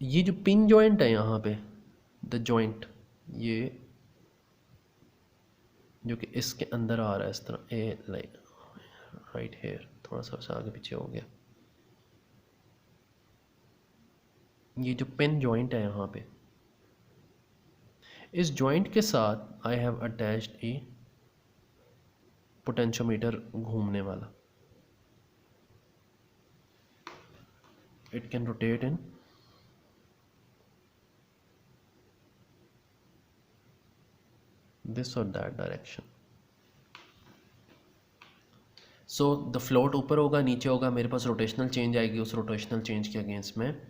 ये जो पिन जॉइंट है यहाँ पे, द जॉइंट, ये जो कि इसके अंदर आ रहा है इस तरह, ए लाइक राइट हेयर, थोड़ा सा आगे पीछे हो गया। ये जो पिन जॉइंट है यहाँ पे, इस जॉइंट के साथ I have attached a potentiometer घूमने वाला। It can rotate in this और that direction. So the float ऊपर होगा, नीचे होगा, मेरे पास रोटेशनल चेंज आएगी, उस रोटेशनल चेंज के अगेंस्ट में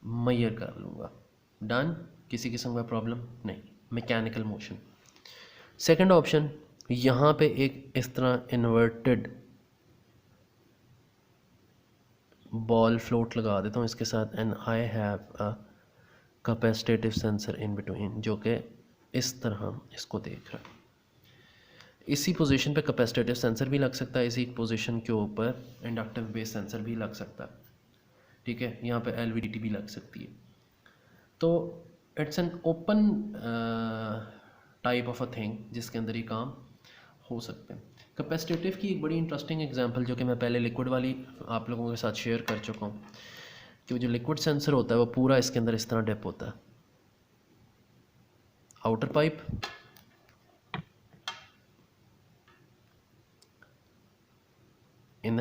मेजर कर लूँगा। डन। किसी किस्म का प्रॉब्लम नहीं। Mechanical motion. सेकंड ऑप्शन, यहाँ पे एक इस तरह इन्वर्टेड बॉल फ्लोट लगा देता हूँ इसके साथ, and I have a capacitive sensor in between, जो कि इस तरह इसको देख रहा है। इसी पोजीशन पे कैपेसिटेटिव सेंसर भी लग सकता है, इसी पोजीशन के ऊपर इंडक्टिव बेस सेंसर भी लग सकता है, ठीक है। यहाँ पे एलवीडीटी भी लग सकती है। तो it's an open type of a thing जिसके अंदर ये काम हो सकते हैं। कैपेसिटेटिव की एक बड़ी इंटरेस्टिंग एग्जांपल जो कि मैं पहले लिक्विड वाली आप लोगों के साथ शेयर कर चुका हूँ, कि जो लिक्विड सेंसर होता है वो पूरा इसके अंदर इस तरह डिप होता है। आउटर पाइप,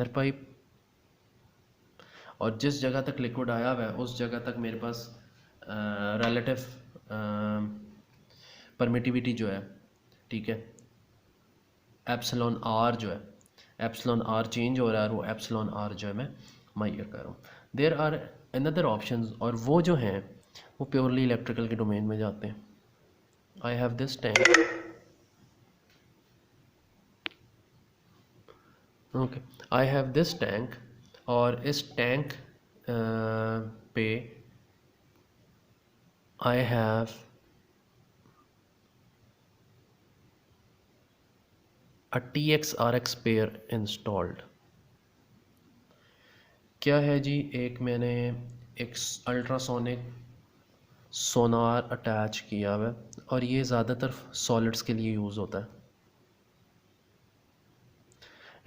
इनर पाइप, और जिस जगह तक लिक्विड आया हुआ है उस जगह तक मेरे पास रिलेटिव परमिटिविटी जो है, ठीक है, एप्सिलॉन आर जो है, एप्सिलॉन आर चेंज हो रहा है और वो एप्सिलॉन आर जो है मैं माइयर कर रहा हूँ। देयर आर अनदर ऑप्शंस, और वो जो हैं वो प्योरली इलेक्ट्रिकल के डोमेन में जाते हैं। I have this tank, okay, I have this tank, और इस टैंक पे I have a TX-RX pair installed. क्या है जी, एक मैंने एक अल्ट्रासोनिक सोनार अटैच किया हुआ है, और ये ज़्यादातर सॉलिड्स के लिए यूज़ होता है।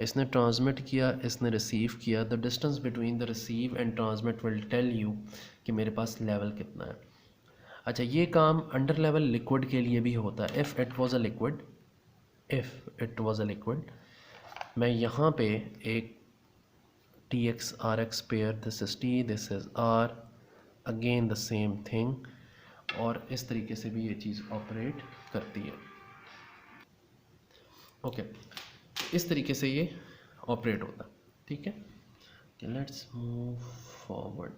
इसने ट्रांसमिट किया, इसने रिसीव किया। The distance between the receive and transmit will tell you कि मेरे पास लेवल कितना है। अच्छा, ये काम अंडर लेवल लिक्विड के लिए भी होता है। If it was a liquid, मैं यहाँ पे एक TX-RX pair, this is T, this is R, again the same thing, और इस तरीके से भी ये चीज़ ऑपरेट करती है। ओके, इस तरीके से ये ऑपरेट होता है, ठीक है। Let's move forward.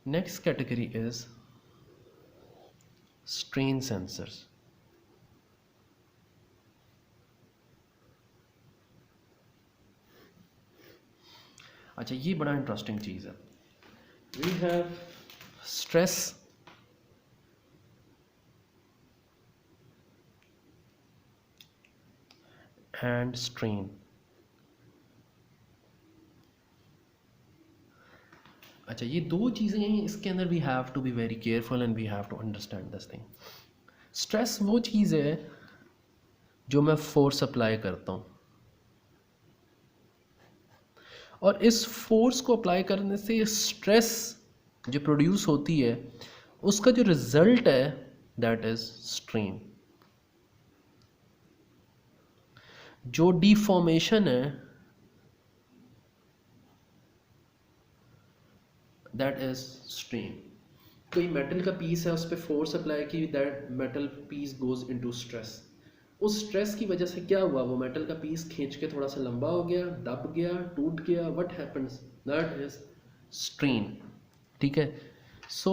Next category is strain sensors. अच्छा, ये बड़ा इंटरेस्टिंग चीज़ है। We have stress and strain. अच्छा, ये दो चीज़ें हैं, इसके अंदर we have to be very careful and we have to understand this thing. Stress वो चीज़ है जो मैं फोर्स अप्लाई करता हूँ, और इस फोर्स को अप्लाई करने से स्ट्रेस जो प्रोड्यूस होती है उसका जो रिजल्ट है दैट इज स्ट्रेन। जो डिफॉर्मेशन है दैट इज स्ट्रेन। कोई मेटल का पीस है, उस पर फोर्स अप्लाई की, that metal piece goes into stress. उस स्ट्रेस की वजह से क्या हुआ, वो मेटल का पीस खींच के थोड़ा सा लंबा हो गया, दब गया, टूट गया, what happens, that is strain, ठीक है। सो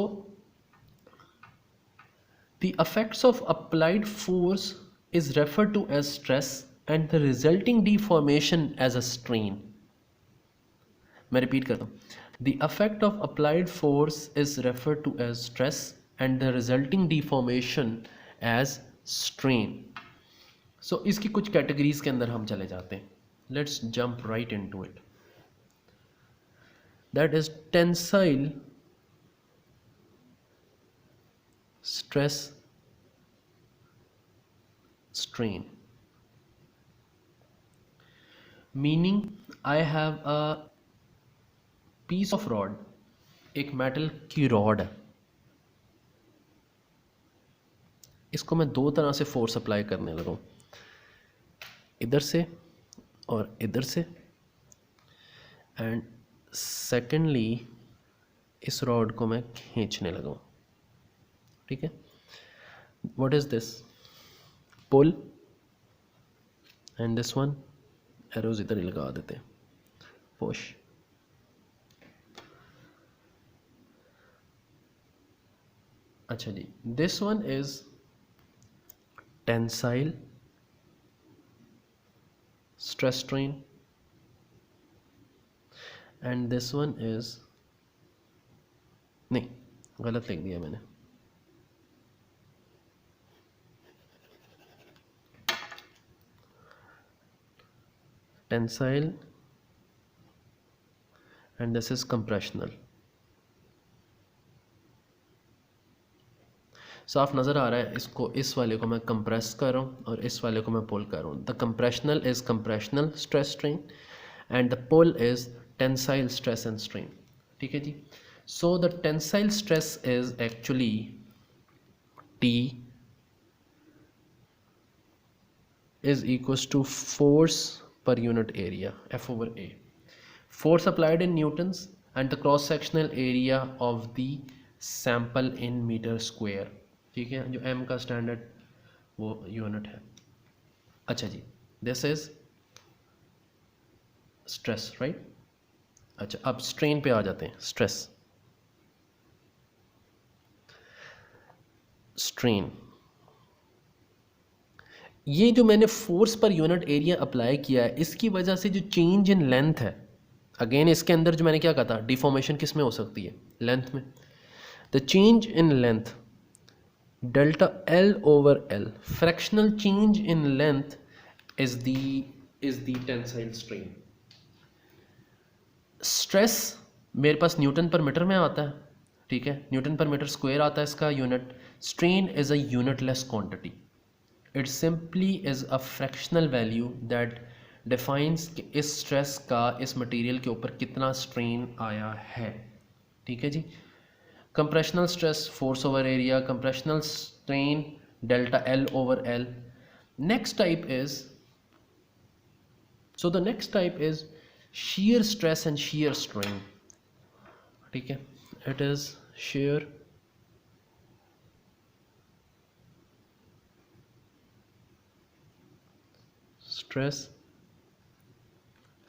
the effects of applied force is referred to as stress and the resulting deformation as a strain. मैं रिपीट करता हूँ। The effect of applied force is referred to as stress and the resulting deformation as strain. So इसकी कुछ कैटेगरीज के अंदर हम चले जाते हैं. Let's jump right into it. That is tensile stress strain. Meaning I have a piece of rod, एक मेटल की रॉड है, इसको मैं दो तरह से फोर्स अप्लाई करने लगा, इधर से और इधर से, एंड सेकेंडली इस रॉड को मैं खींचने लगा, ठीक है। What is this, pull, and this one arrows इधर ही लगा देते हैं, पुश। अच्छा जी, this one is tensile stress strain and this one is, नहीं गलत लिख दिया मैंने, tensile and this is compressional. साफ नज़र आ रहा है, इसको, इस वाले को मैं कंप्रेस कर रहा हूँ और इस वाले को मैं पुल कर रहा हूँ। The compressional is compressional stress strain and the pull is tensile stress and strain, ठीक है जी। So the tensile stress is actually T is equals to force per unit area, F over A. Force applied in newtons and the cross sectional area of the sample in metre square. ठीक है, जो m का स्टैंडर्ड वो यूनिट है. अच्छा जी, दिस इज स्ट्रेस, राइट. अच्छा, अब स्ट्रेन पे आ जाते हैं. स्ट्रेस, स्ट्रेन, ये जो मैंने force per unit area apply किया है, इसकी वजह से जो चेंज इन लेंथ है, अगेन इसके अंदर जो मैंने क्या कहा था, डिफॉर्मेशन किस में हो सकती है, लेंथ में. The change in length delta L over L, fractional change in length is the tensile strain. Stress मेरे पास न्यूटन पर मीटर में आता है, ठीक है, न्यूटन पर मीटर स्क्वायर आता है इसका unit. Strain is a unitless quantity. It simply is a fractional value that defines कि इस स्ट्रेस का इस मटेरियल के ऊपर कितना स्ट्रेन आया है. ठीक है जी. Compressional stress force over area, compressional strain delta L over L. Next type is, so the next type is shear stress and shear strain. ठीक है, it is shear stress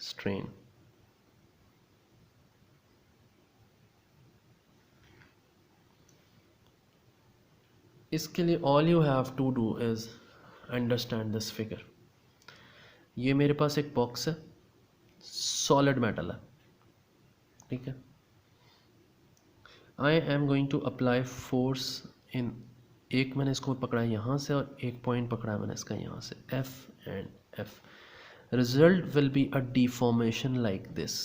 strain. इसके लिए all you have to do is understand this figure. ये मेरे पास एक बॉक्स है, सॉलिड मेटल है, ठीक है. I am going to apply force in, एक मैंने इसको पकड़ा है यहाँ से और एक पॉइंट पकड़ा है मैंने इसका यहाँ से, F and F. Result will be a deformation like this.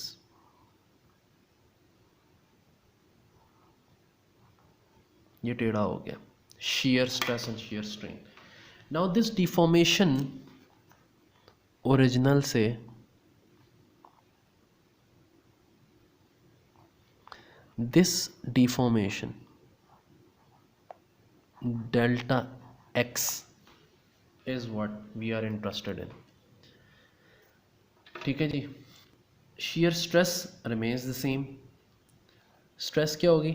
ये टेढ़ा हो गया. shear stress and shear strain. Now this deformation original से this deformation delta x is what we are interested in. ठीक है जी. shear stress remains the same. stress क्या होगी,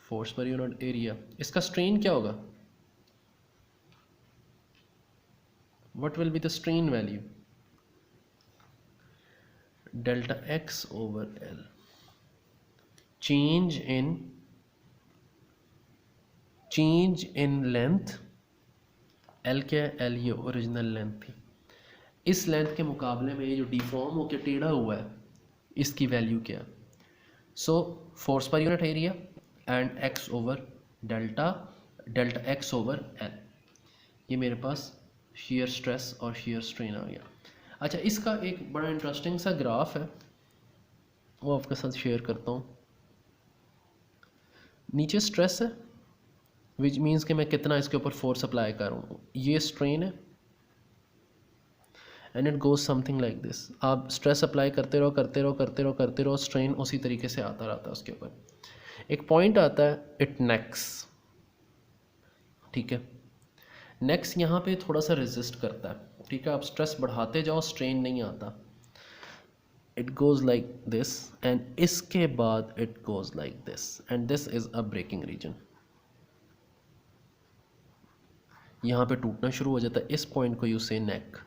force per unit area. इसका strain क्या होगा, what will be the strain value, delta x over L. change in length, L क्या है, L ये ओरिजिनल लेंथ थी. इस लेंथ के मुकाबले में ये जो डिफॉर्म होकर टेढ़ा हुआ है, इसकी वैल्यू क्या है. So force per unit area and x over delta x over L. ये मेरे पास shear स्ट्रेस और shear स्ट्रेन आ गया. अच्छा, इसका एक बड़ा इंटरेस्टिंग सा ग्राफ है, वो आपके साथ शेयर करता हूँ. नीचे स्ट्रेस है, विच मीन्स कि मैं कितना इसके ऊपर फोर्स अप्लाई कर रहा हूँ. ये स्ट्रेन है and it goes something like this. आप स्ट्रेस अप्लाई करते रहो करते रहो करते रहो करते रहो, स्ट्रेन उसी तरीके से आता रहता है उसके ऊपर. एक पॉइंट आता है, इट नेक्स. ठीक है, नेक्स यहाँ पे थोड़ा सा रेजिस्ट करता है. ठीक है, आप स्ट्रेस बढ़ाते जाओ, स्ट्रेन नहीं आता. it goes like this and इसके बाद it goes like this and this is a breaking region. यहाँ पे टूटना शुरू हो जाता है. इस पॉइंट को यू से नेक.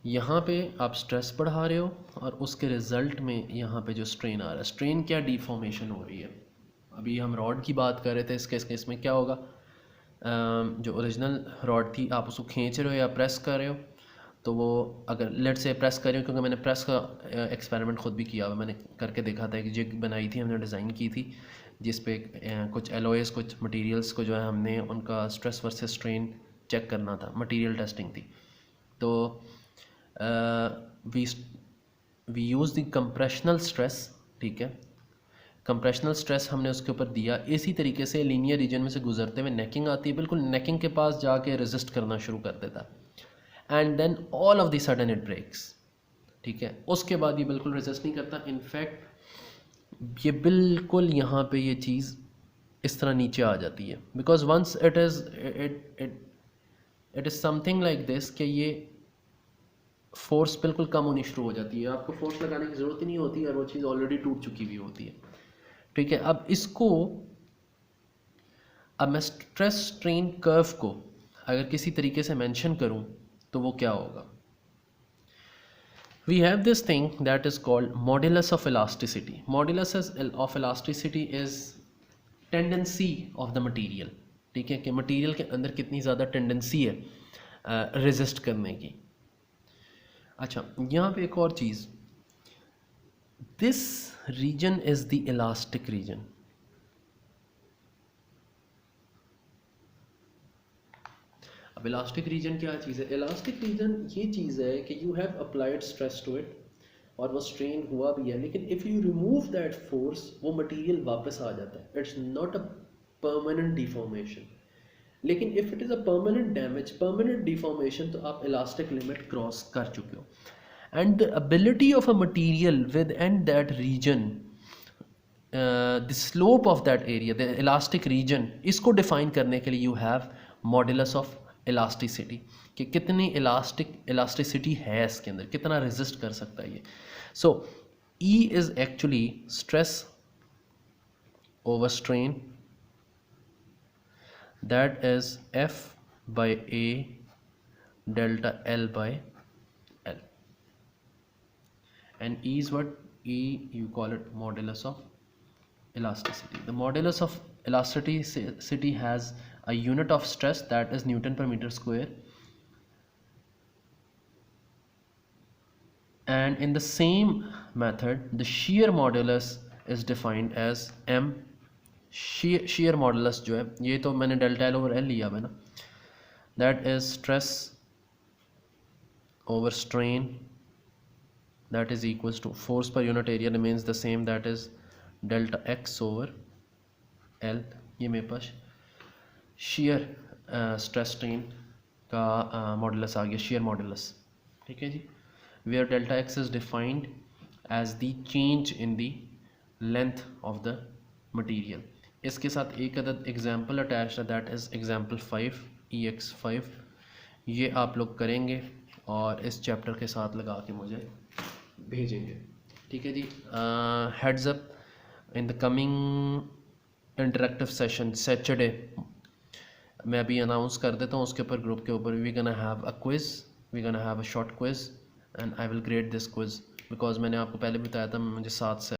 यहाँ पे आप स्ट्रेस बढ़ा रहे हो और उसके रिजल्ट में यहाँ पे जो स्ट्रेन आ रहा है, स्ट्रेन क्या, डिफॉर्मेशन हो रही है. अभी हम रॉड की बात कर रहे थे, इसके केस में क्या होगा, जो ओरिजिनल रॉड थी आप उसको खींच रहे हो या प्रेस कर रहे हो, तो वो अगर लेट से प्रेस कर रहे हो, क्योंकि मैंने प्रेस का एक्सपेरिमेंट ख़ुद भी किया हुआ, मैंने करके देखा था. एक जिग बनाई थी हमने, डिज़ाइन की थी, जिस पे कुछ एलॉयज़, कुछ मटेरियल्स को जो है हमने उनका स्ट्रेस वर्सेस स्ट्रेन चेक करना था, मटेरियल टेस्टिंग थी. तो we use the compressional stress. ठीक है, कंप्रेशनल स्ट्रेस हमने उसके ऊपर दिया. इसी तरीके से लीनियर रीजन में से गुजरते हुए नेकिंग आती है, बिल्कुल नेकिंग के पास जाके रेजिस्ट करना शुरू कर देता है and then all of the sudden it breaks. ठीक है, उसके बाद ये बिल्कुल रेजिस्ट नहीं करता. इनफैक्ट ये बिल्कुल यहाँ पे ये चीज़ इस तरह नीचे आ जाती है, because once it is something like this कि ये फोर्स बिल्कुल कम होनी शुरू हो जाती है, आपको फोर्स लगाने की ज़रूरत ही नहीं होती और वो चीज़ ऑलरेडी टूट चुकी हुई होती है। ठीक है, अब मैं स्ट्रेस स्ट्रेन कर्व को अगर किसी तरीके से मेंशन करूं तो वो क्या होगा। We have this thing that is called modulus of elasticity. Modulus of elasticity is tendency of the material. ठीक है, कि मटेरियल के अंदर कितनी ज़्यादा टेंडेंसी है रेजिस्ट करने की। अच्छा, यहाँ पे एक और चीज़, this region is the elastic region. अब इलास्टिक रीजन क्या चीज़ है? इलास्टिक रीजन ये चीज़ है कि you have applied stress to it और वो स्ट्रेन हुआ भी है, लेकिन if you remove that force वो मटेरियल वापस आ जाता है। It's not a permanent deformation. लेकिन if it is a permanent damage, permanent deformation, तो आप इलास्टिक लिमिट क्रॉस कर चुके हो। And the ability of a material with and that region, the slope of that area, the elastic region, इसको डिफाइन करने के लिए you have modulus of elasticity, कि कितनी इलास्टिसिटी है इसके अंदर, कितना रेजिस्ट कर सकता है ये। सो E is actually stress over strain, that is F by A delta L by L, and E is what? E, you call it modulus of elasticity. The modulus of elasticity has a unit of stress, that is Newton per meter square, and in the same method the shear modulus is defined as M. shear modulus जो है, ये तो मैंने डेल्टा L over L लिया है ना, that is stress over strain, that is equals to force per unit area remains the same, that is delta X over L. ये मेरे पास shear stress strain का मॉडुलस आ गया, shear modulus। ठीक है जी, where delta X is defined as the change in the length of the material। इसके साथ एक अदद एग्जाम्पल अटैच है, दैट इज़ एग्जाम्पल 5 EX5। ये आप लोग करेंगे और इस चैप्टर के साथ लगा के मुझे भेजेंगे। ठीक है जी, heads up, in the coming interactive session Saturday मैं अभी अनाउंस कर देता हूँ, उसके ऊपर ग्रुप के ऊपर we gonna have a quiz, we gonna have a short quiz and I will grade this quiz, because मैंने आपको पहले भी बताया था मुझे 7 से